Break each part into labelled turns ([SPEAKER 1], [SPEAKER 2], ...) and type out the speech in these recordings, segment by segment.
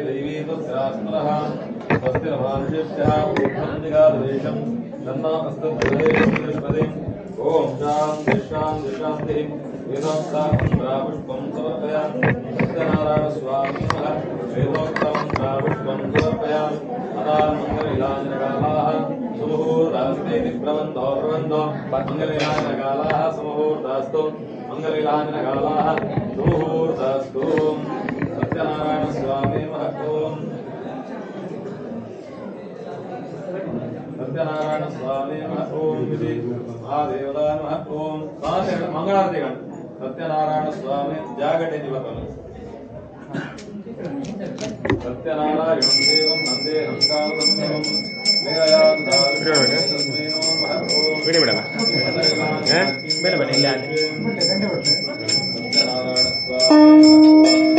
[SPEAKER 1] दैवी तस्यास्मरः स्वस्ति नमानुष्यः ऊर्ध्वं दिगादेशं तन्नो अस्तुभ्यदेशपदे ओम शांति शांति शांति वेदोक्तामन्त्रापुष्पं समर्पयामि सत्यनारायण स्वामी नमः वेदोक्तामन्त्रापुष्पं समर्पयामि अदामङ्गलविलासनकालाः सुमुहूर्तास्ते प्रबन्धो मङ्गलविलासनकालाः सुमुहूर्तास्तु मङ्गलविलासनकालाः सुमुहूर्तास्तु सत्यनारायण स्वामी नमः ओम सत्यनारायण स्वामी नमः ओम विधि महादेवताय नमः ओम मंगलारती सत्यनारायण स्वामी जागटे दिवकलु सत्यनारायणं देवं वन्दे हंसावतारं मेघयान्धारस्मै नमः ओम सत्यनारायण स्वामी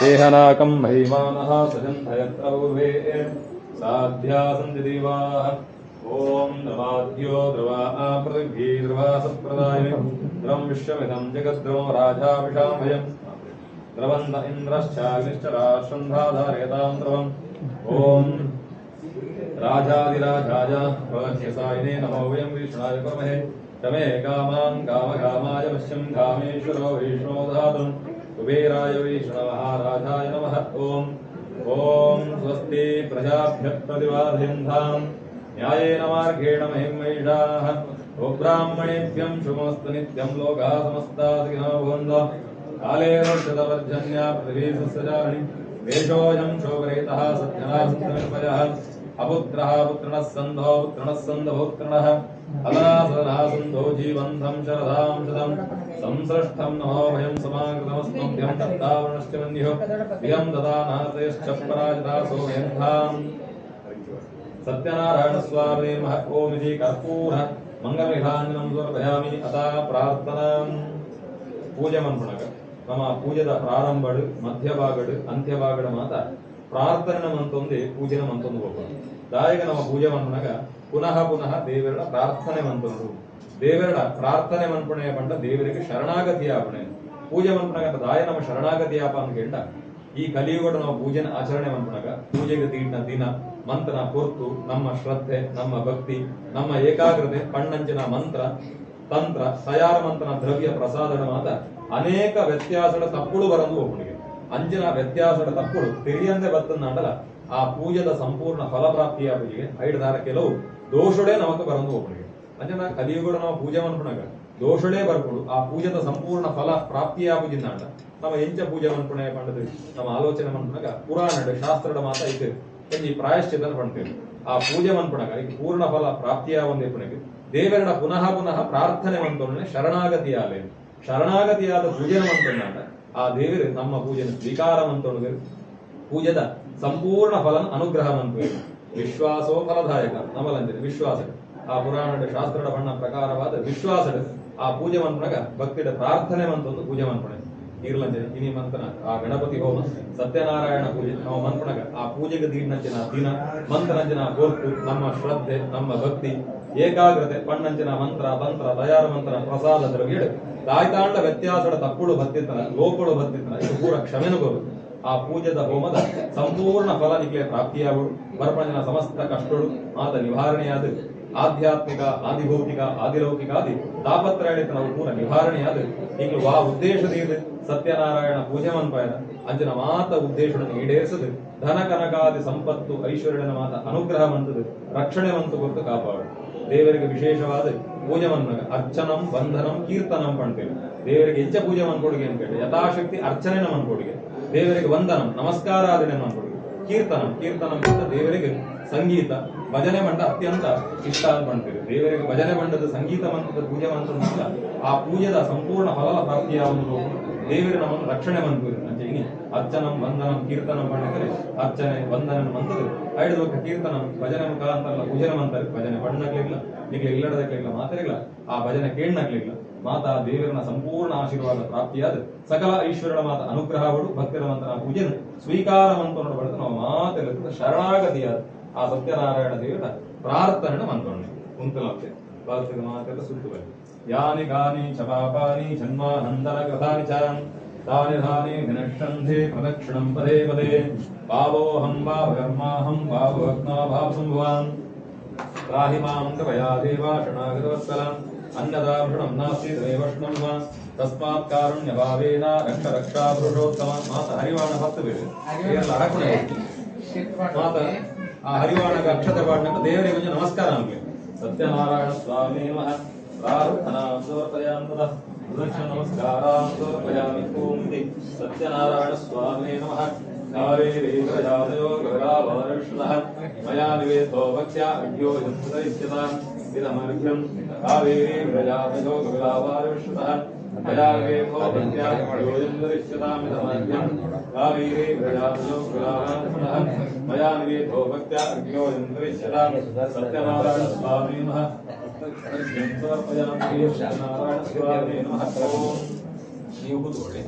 [SPEAKER 1] देहनाकं महिमानः सजन्धयत्र पूर्वे साध्या सन्ति देवाः ॐ द्रवाद्यो द्रवा पृथिवी द्रवा सत्प्रदायिने द्रवं विश्वमिदं जगद्द्रवं राजाभिषामयम् द्रवन्त इन्द्रश्चाग्निश्च राष्ट्रन्धाधारयतां द्रवम् ॐ राजाधिराजाय प्रवध्यसायिने नमो वयं विष्णाय कुर्महे रमे कामान् कामकामाय पश्यं कामेश्वरो विष्णो धातुं कुबेराय विष्णुमहाराजाय नमः ॐ स्वस्ति प्रजाभ्यः प्रतिवादयन्तां न्यायेन मार्गेण महिं महिषाः गोब्राह्मणेभ्यं शुभमस्तु नित्यं लोकाः समस्ताः सुखिनो भवन्तु काले वर्षतपर्जन्या पृथिवी सस्यचारिणी वेषोऽयं शोकरहितः सत्यनासन्तनिर्भयः अपुत्रः पुत्रिणः सन्धो पुत्रिणः सन्धपुत्रिणः अलासनः सन्धो जीवन्तं शरदां शतं संसृष्टं नमो भयं समाकृतमस्मभ्यं दत्तावरणश्च मन्युः इयं ददानाथैश्च पराजितासो यन्धाम् सत्यनारायण स्वामी नमः ओम इति कर्पूर मंगलविधानं समर्पयामि अतः प्रार्थनां पूजमन्पुणक ನಮ್ಮ ಪೂಜೆದ ಪ್ರಾರಂಭಡು ಮಧ್ಯಭಾಗಡು ಅಂತ್ಯಭಾಗಡು ಮಾತ ಪ್ರಾರ್ಥನೆ ಮಂತೊಂದೆ ಪೂಜೆನ ಮಂತೊಂದು ಹೋಗೋದು ದಾಯಕ ನಮ್ಮ ಪೂಜೆ ಮನ್ಪುನಗ ಪುನಃ ಪುನಃ ದೇವರ ಪ್ರಾರ್ಥನೆ ಮಂತೊಂದು ದೇವರ ಪ್ರಾರ್ಥನೆ ಮನ್ಪುಣೆ ಪಂಡ ದೇವರಿಗೆ ಶರಣಾಗತಿ ಆಪಣೆ ಪೂಜೆ ಮನ್ಪುನಗ ದಾಯ ನಮ್ಮ ಶರಣಾಗತಿ ಆಪ ಅಂತ ಕೇಳ ಈ ಕಲಿಯುಗದ ನಾವು ಪೂಜೆನ ಆಚರಣೆ ಮನ್ಪುನಗ ಪೂಜೆಗೆ ತೀಡಿನ ದಿನ ಮಂತ್ರನ ಕೊರ್ತು ನಮ್ಮ ಶ್ರದ್ಧೆ ನಮ್ಮ ಭಕ್ತಿ ನಮ್ಮ ಏಕಾಗ್ರತೆ ಪಣ್ಣಂಚಿನ ಮಂತ್ರ ತಂತ್ರ ತಯಾರ ಮಂತ್ರನ ದ್ರವ್ಯ ಪ್ರಸಾದದ ಮಾತ ಅನೇಕ ವ್ಯತ್ಯಾಸದ ತಪ್ಪುಡು ಬರಂದು ಒಬ್ಬನಿಗೆ ಅಂಚಿನ ವ್ಯತ್ಯಾಸದ ತಪ್ಪುಡು ತಿಳಿಯಂದೆ ಬರ್ತನಾಡಲ್ಲ ಆ ಪೂಜೆದ ಸಂಪೂರ್ಣ ಫಲಪ್ರಾಪ್ತಿಯ ಪೂಜೆಗೆ ಐಡದಾರ ಕೆಲವು ದೋಷುಡೇ ನಮಕ ಬರಂದು ಒಬ್ಬನಿಗೆ ಅಂಚನ ಕಲಿಯುಗಡ ನಾವು ಪೂಜೆ ಮನ್ಪುಣಗ ದೋಷುಡೇ ಬರ್ಕೊಡು ಆ ಪೂಜೆದ ಸಂಪೂರ್ಣ ಫಲ ಪ್ರಾಪ್ತಿಯ ಪೂಜಿನಾಡ ನಮ್ಮ ಎಂಚ ಪೂಜೆ ಮನ್ಪುಣೆ ಪಂಡದು ನಮ್ಮ ಆಲೋಚನೆ ಮನ್ಪುಣಗ ಪುರಾಣದ ಶಾಸ್ತ್ರದ ಮಾತ ಐತೆ ಈ ಪ್ರಾಯಶ್ಚಿತ ಪಡ್ತೇವೆ ಆ ಪೂಜೆ ಮನ್ಪುಣಗ ಈ ಪೂರ್ಣ ಫಲ ಪ್ರಾಪ್ತಿಯ ಒಂದೇ ಪುಣಗೆ ದೇವರಡ ಪುನಃ ಪುನಃ ಪ್ರಾರ್ಥನೆ ಮಂತೊಡನೆ ಶರಣಾಗತಿಯಾಲೆ ಶರಣಾಗತಿಯಾದ ಪೂಜೆ ಮಂತೊಂದಾಟ ಆ ದೇವರು ನಮ್ಮ ಪೂಜೆನ ಸ್ವೀಕಾರ ಮಂತೊಡಗೆ ಪೂಜೆದ ಸಂಪೂರ್ಣ ಫಲನ ಅನುಗ್ರಹ ಮಂತ್ವೆ ವಿಶ್ವಾಸೋ ಫಲದಾಯಕ ನಮಲಂಜನೆ ವಿಶ್ವಾಸ ಆ ಪುರಾಣದ ಶಾಸ್ತ್ರದ ಬಣ್ಣ ಪ್ರಕಾರವಾದ ವಿಶ್ವಾಸದ ಆ ಪೂಜೆ ಮನ್ಪುಣಗ ಭಕ್ತಿದ ಪ್ರಾರ್ಥನೆ ಮಂತೊಂದು ಪೂಜೆ ಮನ್ಪುಣೆ ಇರ್ಲಂಜನೆ ಇನಿ ಮಂತ್ರನ ಆ ಗಣಪತಿ ಹೋಮ ಸತ್ಯನಾರಾಯಣ ಪೂಜೆ ನಾವು ಮನ್ಪುಣಗ ಆ ಪೂಜೆಗೆ ದೀರ್ನಂಚಿನ ದಿನ ಮಂತ್ರನಂಚಿನ ಗೊತ್ತು ನಮ್ಮ ಶ್ರದ್ಧೆ ನಮ್ಮ ಭಕ್ತಿ ಏಕಾಗ್ರತೆ ಪಣ್ಣಂಚಿನ ಮಂತ್ರ ತಂತ್ರ ತಯಾರ ಮಂತ್ರ ಪ್ರಸಾದ ದ್ರವ್ಯ ದಾಯ್ತಾಂಡ ವ್ಯತ್ಯಾಸದ ತಪ್ಪುಳು ಬತ್ತಿತ್ತನ ಲೋಪಗಳು ಬತ್ತಿತ್ತನ ಇದು ಪೂರ ಕ್ಷಮೆನು ಬರುದು ಆ ಪೂಜೆದ ಹೋಮದ ಸಂಪೂರ್ಣ ಫಲ ನಿಖಲೆ ಪ್ರಾಪ್ತಿಯಾಗುವುದು ಬರ್ಪಂಜನ ಸಮಸ್ತ ಕಷ್ಟಗಳು ಮಾತ ನಿವಾರಣೆಯಾದ ಆಧ್ಯಾತ್ಮಿಕ ಆದಿಭೌತಿಕ ಆದಿಲೌಕಿಕಾದಿ ತಾಪತ್ರಯಣಿತ ನಾವು ಪೂರ ನಿವಾರಣೆಯಾದ ಈಗ ಆ ಉದ್ದೇಶದಿಂದ ಸತ್ಯನಾರಾಯಣ ಪೂಜೆ ಮನ್ಪಾಯನ ಅಂಜನ ಮಾತ ಉದ್ದೇಶವನ್ನು ಈಡೇರಿಸದು ಧನ ಕನಕಾದಿ ಸಂಪತ್ತು ಐಶ್ವರ್ಯನ ಮಾತ ಅನುಗ್ರಹ ಮಂತದು ರಕ್ಷಣೆ ಮಂತು ಕೊಟ್ಟು ಕಾಪಾಡು ದೇವರಿಗೆ ವಿಶೇಷವಾದ ಪೂಜೆ ಮನ್ಪಗ ಅರ್ಚನಂ ಬಂಧನಂ ಕೀರ್ತನಂ ಪಣ್ತೇವೆ ದೇವರಿಗೆ ಹೆಚ್ಚ ಪೂಜೆ ಮನ್ಕೊಡುಗೆ ಅಂತ ಕೇಳಿ ಯಥಾಶಕ್ತಿ ಅರ್ಚನೆನ ಮನ್ಕೊಡುಗೆ ದೇವರಿಗೆ ವಂದನಂ ನಮಸ್ಕಾರ ಆದನೆ ಮನ್ಕೊಡುಗೆ ಕೀರ್ತನಂ ಅಂತ ದೇವರಿಗೆ ಸಂಗೀತ ಭಜನೆ ಮಂಡ ಅತ್ಯಂತ ಇಷ್ಟ ಅಂತ ಪಣ್ತೇವೆ ದೇವರಿಗೆ ಭಜನೆ ಮಂಡದ ಸಂಗೀತ ಮಂತ್ರದ ಪೂಜೆ ಮಂತ್ರ ಆ ಪೂಜೆದ ಸಂಪೂರ್ಣ ಫಲ ಪ್ರಾಪ್ತಿಯಾಗುವುದು ದೇವರ ನಮ್ಮನ್ನು ರಕ್ಷಣೆ ಮಂತ್ರಿ ಅಂಚೆ ಇನಿ ಅರ್ಚನಂ ವಂದನಂ ಕೀರ್ತನಂ ಪಣ್ಣಿದರೆ ಅರ್ಚನೆ ವಂದನ ಮಂತದು ಐದು ಕೀರ್ತನಂ ಭಜನೆ ಮುಖಾಂತರ ಪೂಜನೆ ಮಂತಾರೆ ಭಜನೆ ಪಣ್ಣಕ್ಲಿಲ್ಲ ನಿಗ್ಲೆ ಇಲ್ಲಡದಕ್ಲಿಲ್ಲ ಮಾತಾಡಿಲ್ಲ ಆ ಭಜನೆ ಕೇಳನಕ್ಲಿಲ್ಲ ಮಾತಾ ದೇವರನ ಸಂಪೂರ್ಣ ಆಶೀರ್ವಾದ ಪ್ರಾಪ್ತಿಯಾದ ಸಕಲ ಐಶ್ವರ್ಯನ ಮಾತ ಅನುಗ್ರಹಗಳು ಭಕ್ತರ ಮಂತ್ರ ಪೂಜೆನ ಸ್ವೀಕಾರ ಮಂತ್ರ ಬಳಿಕ ನಾವು ಮಾತೆಲ್ಲ ಶರಣಾಗತಿಯಾದ ಆ ಸತ್ಯನಾರಾಯಣ ದೇವರ ಪ್ರಾರ್ಥನೆ ಮಂತ್ರಣೆ ಕುಂತಲಂತೆ ಭಾರತದ ಮಾತೆಲ್ಲ ಸುತ್ತು ಯಾನಿ ಗಾನಿ ಚ ಪಾಪಾನಿ ಜನ್ಮಾನಂದನ ಕೃತಾನಿ ಚ ತಾನಿ ಧಾನಿ ವಿನಶ್ಯಂತೆ ಪ್ರದಕ್ಷಿಣಂ ಪದೇ ಪದೇ ಪಾವೋಹಂ ಪಾವಕರ್ಮಾಹಂ ಪಾವಭಕ್ನಾ ಭಾವಸಂಭವಾನ್ ತ್ರಾಹಿ ಮಾಂ ಕೃಪಯಾ ದೇವಾ ಶರಣಾಗತವತ್ಸಲಂ ಅನ್ನದಾಭೃಣಂ ನಾಸ್ತಿ ತಮೇವಷ್ಣಂ ವಾ ತಸ್ಮಾತ್ ಕಾರುಣ್ಯಭಾವೇನ ರಕ್ಷ ರಕ್ಷಾ ಪುರುಷೋತ್ತಮ ಮಾತ ಹರಿವಾಣ ಹತ್ತು ಬೇರೆ ಅಡಕುಣೆ ಮಾತ ಆ ಹರಿವಾಣಗ ಅಕ್ಷತೆ ಪಾಠಕ ದೇವರಿಗೆ ಮುಂಚೆ ನಮಸ್ಕಾರ ನಮಗೆ ಸತ್ಯನಾರಾಯಣ ಸ್ವಾಮಿ ನಮಃ ಪ್ರಾರ್ಥನಾಂ ಸಮರ್ಪಯಾಮಿ ಪ್ರದಕ್ಷಿಣ ನಮಸ್ಕಾರಾಂ ಸಮರ್ಪಯಾಮಿ ಓಂ ಸತ್ಯನಾರಾಯಣ ಸ್ವಾಮಿ ನಮಃ ಕಾವೇರಿ ಪ್ರಜಾತಯೋ ಗೌರವಾವರ್ಷಣಃ ಮಯಾ ನಿವೇದೋ ಭಕ್ತ್ಯಾ ಅಡ್ಯೋ ಯಂತ್ರಯಿಷ್ಯತಾಂ ಇದಮರ್ಘ್ಯಂ ಕಾವೇರಿ ಪ್ರಜಾತಯೋ ಗೌರವಾವರ್ಷಣಃ ಮಯಾ ನಿವೇದೋ ಭಕ್ತ್ಯಾ ಅಡ್ಯೋ ಯಂತ್ರಯಿಷ್ಯತಾಂ ಇದಮರ್ಘ್ಯಂ ಕಾವೇರಿ ಪ್ರಜಾತಯೋ ಗೌರವಾವರ್ಷಣಃ ಮಯಾ ನಿವೇದೋ ಭಕ್ತ್ಯಾ ಅಡ್ಯೋ ಯಂತ್ರಯಿಷ್ಯತಾಂ ಸತ್ಯನಾರಾಯಣ ಸ್ವಾಮಿ ನಮಃ ಸಮರ್ಪಯಾಮಿ ಸತ್ಯನಾರಾಯಣ ಸ್ವಾಮಿ ನಮಃ ಓಂ ನೀವು ಕೂತ್ಕೊಳ್ಳಿ.